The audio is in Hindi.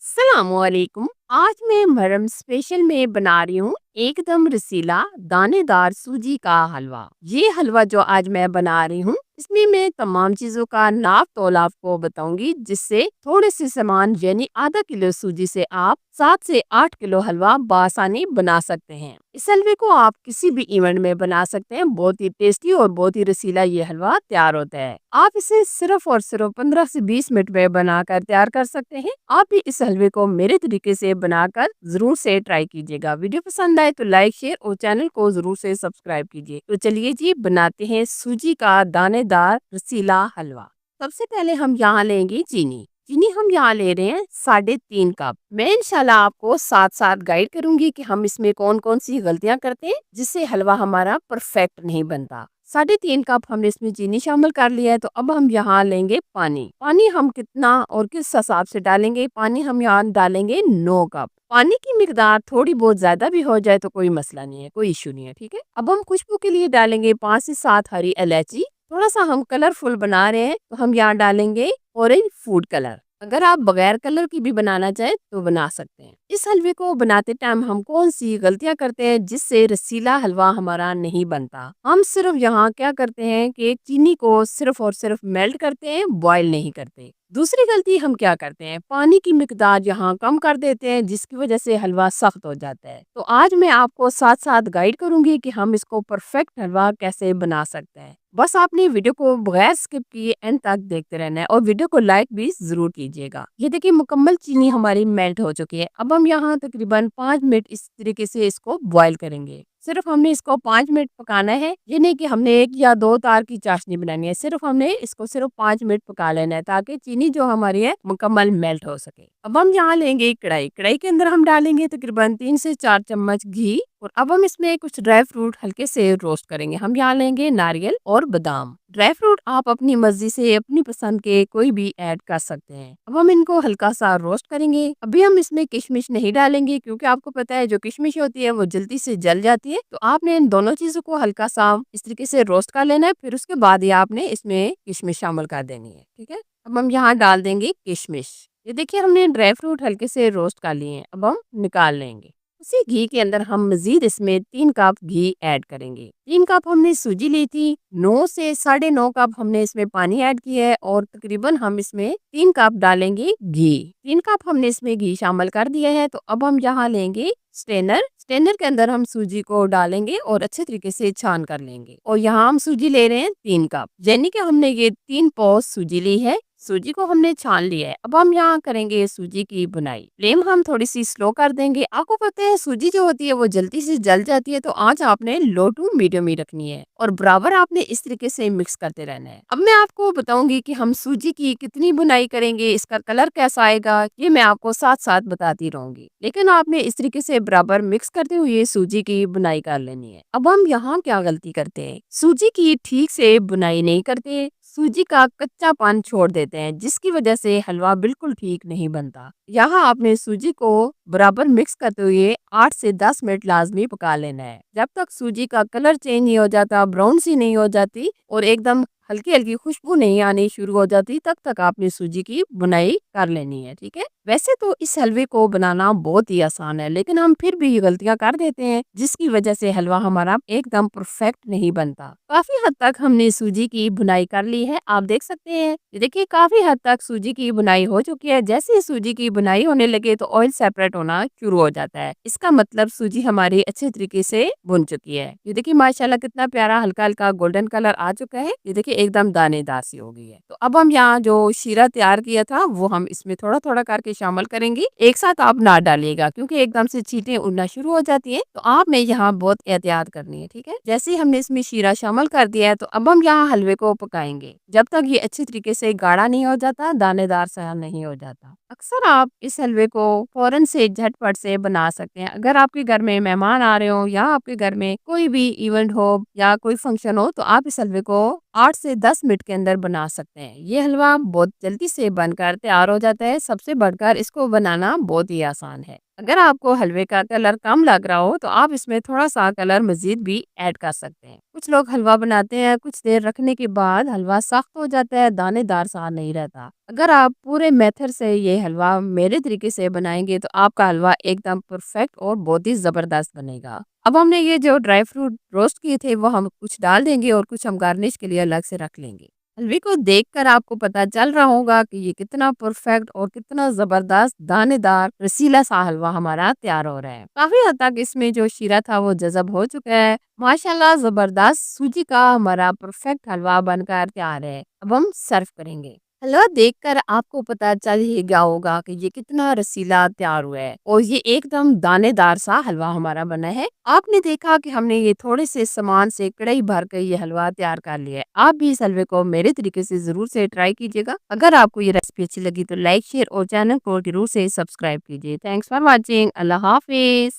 अस्सलामुअलैकुम। आज मैं मरम स्पेशल में बना रही हूँ एकदम रसीला दानेदार सूजी का हलवा। ये हलवा जो आज मैं बना रही हूँ इसमें मैं तमाम चीजों का नाप तोल आपको बताऊंगी, जिससे थोड़े से सामान यानी आधा किलो सूजी से आप 7 से 8 किलो हलवा बआसानी बना सकते हैं। इस हलवे को आप किसी भी इवेंट में बना सकते हैं। बहुत ही टेस्टी और बहुत ही रसीला ये हलवा तैयार होता है। आप इसे सिर्फ और सिर्फ 15 से 20 मिनट में बनाकर तैयार कर सकते हैं। आप भी इस हलवे को मेरे तरीके से बनाकर जरूर से ट्राई कीजिएगा। वीडियो पसंद आए तो लाइक शेयर और चैनल को जरूर से सब्सक्राइब कीजिए। तो चलिए जी, बनाते हैं सूजी का दानेदार रसीला हलवा। सबसे पहले हम यहाँ लेंगे चीनी। चीनी हम यहाँ ले रहे हैं 3.5 कप। मैं इंशाल्लाह आपको साथ साथ गाइड करूंगी कि हम इसमें कौन कौन सी गलतियां करते हैं जिससे हलवा हमारा परफेक्ट नहीं बनता। 3.5 कप हमने इसमें चीनी शामिल कर लिया है। तो अब हम यहाँ लेंगे पानी। पानी हम कितना और किस हिसाब से डालेंगे? पानी हम यहाँ डालेंगे 9 कप। पानी की मिकदार थोड़ी बहुत ज्यादा भी हो जाए तो कोई मसला नहीं है, कोई इशू नहीं है, ठीक है। अब हम खुशबू के लिए डालेंगे 5 से 7 हरी इलायची। थोड़ा सा हम कलरफुल बना रहे हैं तो हम यहाँ डालेंगे ऑरेंज फूड कलर। अगर आप बगैर कलर की भी बनाना चाहें तो बना सकते हैं। इस हलवे को बनाते टाइम हम कौन सी गलतियां करते हैं जिससे रसीला हलवा हमारा नहीं बनता? हम सिर्फ यहाँ क्या करते हैं कि चीनी को सिर्फ और सिर्फ मेल्ट करते हैं, बॉयल नहीं करते। दूसरी गलती हम क्या करते हैं, पानी की मिकदार यहाँ कम कर देते हैं जिसकी वजह से हलवा सख्त हो जाता है। तो आज मैं आपको साथ साथ गाइड करूंगी कि हम इसको परफेक्ट हलवा कैसे बना सकते हैं। बस आपने वीडियो को बगैर स्किप किए एंड तक देखते रहना है और वीडियो को लाइक भी जरूर कीजिएगा। ये देखिए, मुकम्मल चीनी हमारी मेल्ट हो चुकी है। अब हम यहाँ तकरीबन 5 मिनट इस तरीके से इसको बॉईल करेंगे। सिर्फ हमने इसको 5 मिनट पकाना है। ये नहीं कि हमने 1 या 2 तार की चाशनी बनानी है। सिर्फ हमने इसको सिर्फ 5 मिनट पका लेना है ताकि चीनी जो हमारी है मुकम्मल मेल्ट हो सके। अब हम यहाँ लेंगे एक कढ़ाई। कढ़ाई के अंदर हम डालेंगे तकरीबन 3 से 4 चम्मच घी। और अब हम इसमें कुछ ड्राई फ्रूट हल्के से रोस्ट करेंगे। हम यहाँ लेंगे नारियल और बादाम। ड्राई फ्रूट आप अपनी मर्जी से अपनी पसंद के कोई भी ऐड कर सकते हैं। अब हम इनको हल्का सा रोस्ट करेंगे। अभी हम इसमें किशमिश नहीं डालेंगे क्योंकि आपको पता है जो किशमिश होती है वो जल्दी से जल जाती है। तो आपने इन दोनों चीजों को हल्का सा इस तरीके से रोस्ट कर लेना है, फिर उसके बाद ही आपने इसमें किशमिश शामिल कर देनी है, ठीक है। अब हम यहाँ डाल देंगे किशमिश। ये देखिए, हमने ड्राई फ्रूट हल्के से रोस्ट कर लिए हैं। अब हम निकाल लेंगे। उसी घी के अंदर हम मजीद इसमें 3 कप घी ऐड करेंगे। 3 कप हमने सूजी ली थी, 9 से 9.5 कप हमने इसमें पानी ऐड किया है और तकरीबन हम इसमें 3 कप डालेंगे घी। 3 कप हमने इसमें घी शामिल कर दिया है। तो अब हम यहाँ लेंगे स्ट्रेनर। स्ट्रेनर के अंदर हम सूजी को डालेंगे और अच्छे तरीके से छान कर लेंगे। और यहाँ हम सूजी ले रहे हैं 3 कप, यानी कि हमने ये 3 पॉस सूजी ली है। सूजी को हमने छान लिया है। अब हम यहाँ करेंगे सूजी की बुनाई। फ्लेम हम थोड़ी सी स्लो कर देंगे। आपको पता है सूजी जो होती है वो जल्दी से जल जाती है, तो आज आपने लो टू मीडियम ही रखनी है और बराबर आपने इस तरीके से मिक्स करते रहना है। अब मैं आपको बताऊंगी कि हम सूजी की कितनी बुनाई करेंगे, इसका कलर कैसा आएगा, ये मैं आपको साथ साथ बताती रहूंगी। लेकिन आपने इस तरीके से बराबर मिक्स करते हुए सूजी की बुनाई कर लेनी है। अब हम यहाँ क्या गलती करते हैं, सूजी की ठीक से बुनाई नहीं करते, सूजी का कच्चापन छोड़ देते हैं जिसकी वजह से हलवा बिल्कुल ठीक नहीं बनता। यहाँ आपने सूजी को बराबर मिक्स करते हुए 8 से 10 मिनट लाजमी पका लेना है। जब तक सूजी का कलर चेंज नहीं हो जाता, ब्राउन सी नहीं हो जाती और एकदम हल्की हल्की खुशबू नहीं आनी शुरू हो जाती, तब तक आपने सूजी की बुनाई कर लेनी है, ठीक है। वैसे तो इस हलवे को बनाना बहुत ही आसान है, लेकिन हम फिर भी गलतियां कर देते हैं जिसकी वजह से हलवा हमारा एकदम परफेक्ट नहीं बनता। काफी हद तक हमने सूजी की बुनाई कर ली है, आप देख सकते हैं। ये देखिए, काफी हद तक सूजी की बुनाई हो चुकी है। जैसे ही सूजी की बुनाई होने लगे तो ऑयल सेपरेट होना शुरू हो जाता है। इसका मतलब सूजी हमारी अच्छे तरीके से बुन चुकी है। ये देखिए, माशाल्लाह कितना प्यारा हल्का हल्का गोल्डन कलर आ चुका है। ये देखिए, एकदम दानेदार सी हो गई है। तो अब हम यहाँ जो शीरा तैयार किया था वो हम इसमें थोड़ा थोड़ा करके शामिल करेंगे। एक साथ आप ना डालिएगा क्योंकि एकदम से चींटियां उड़ना शुरू हो जाती हैं। तो आपने यहाँ बहुत एहतियात करनी है, ठीक है। जैसे ही हमने इसमें शीरा शामिल कर दिया है तो अब हम यहाँ हलवे को पकाएंगे जब तक ये अच्छे तरीके से गाढ़ा नहीं हो जाता, दानेदार सा नहीं हो जाता। अक्सर आप इस हलवे को फौरन से झटपट से बना सकते हैं। अगर आपके घर में मेहमान आ रहे हो या आपके घर में कोई भी इवेंट हो या कोई फंक्शन हो तो आप इस हलवे को 8 से 10 मिनट के अंदर बना सकते हैं। ये हलवा बहुत जल्दी से बनकर तैयार हो जाता है। सबसे बढ़कर इसको बनाना बहुत ही आसान है। अगर आपको हलवे का कलर कम लग रहा हो तो आप इसमें थोड़ा सा कलर मजीद भी ऐड कर सकते हैं। कुछ लोग हलवा बनाते हैं, कुछ देर रखने के बाद हलवा सख्त हो जाता है, दानेदार सा नहीं रहता। अगर आप पूरे मेथड से ये हलवा मेरे तरीके से बनाएंगे तो आपका हलवा एकदम परफेक्ट और बहुत ही जबरदस्त बनेगा। अब हमने ये जो ड्राई फ्रूट रोस्ट किए थे वो हम कुछ डाल देंगे और कुछ हम गार्निश के लिए अलग से रख लेंगे। हलवे को देखकर आपको पता चल रहा होगा कि ये कितना परफेक्ट और कितना जबरदस्त दानेदार रसीला सा हलवा हमारा तैयार हो रहा है। काफी हद तक इसमें जो शीरा था वो जज़ब हो चुका है। माशाल्लाह जबरदस्त सूजी का हमारा परफेक्ट हलवा बनकर तैयार है। अब हम सर्व करेंगे। हलवा देखकर आपको पता चल ही गया होगा कि ये कितना रसीला तैयार हुआ है और ये एकदम दानेदार सा हलवा हमारा बना है। आपने देखा कि हमने ये थोड़े से सामान से कढ़ाई भर कर ये हलवा तैयार कर लिया है। आप भी इस हलवे को मेरे तरीके से जरूर से ट्राई कीजिएगा। अगर आपको ये रेसिपी अच्छी लगी तो लाइक शेयर और चैनल को जरूर से सब्सक्राइब कीजिए। Thanks for watching. Allah Hafiz.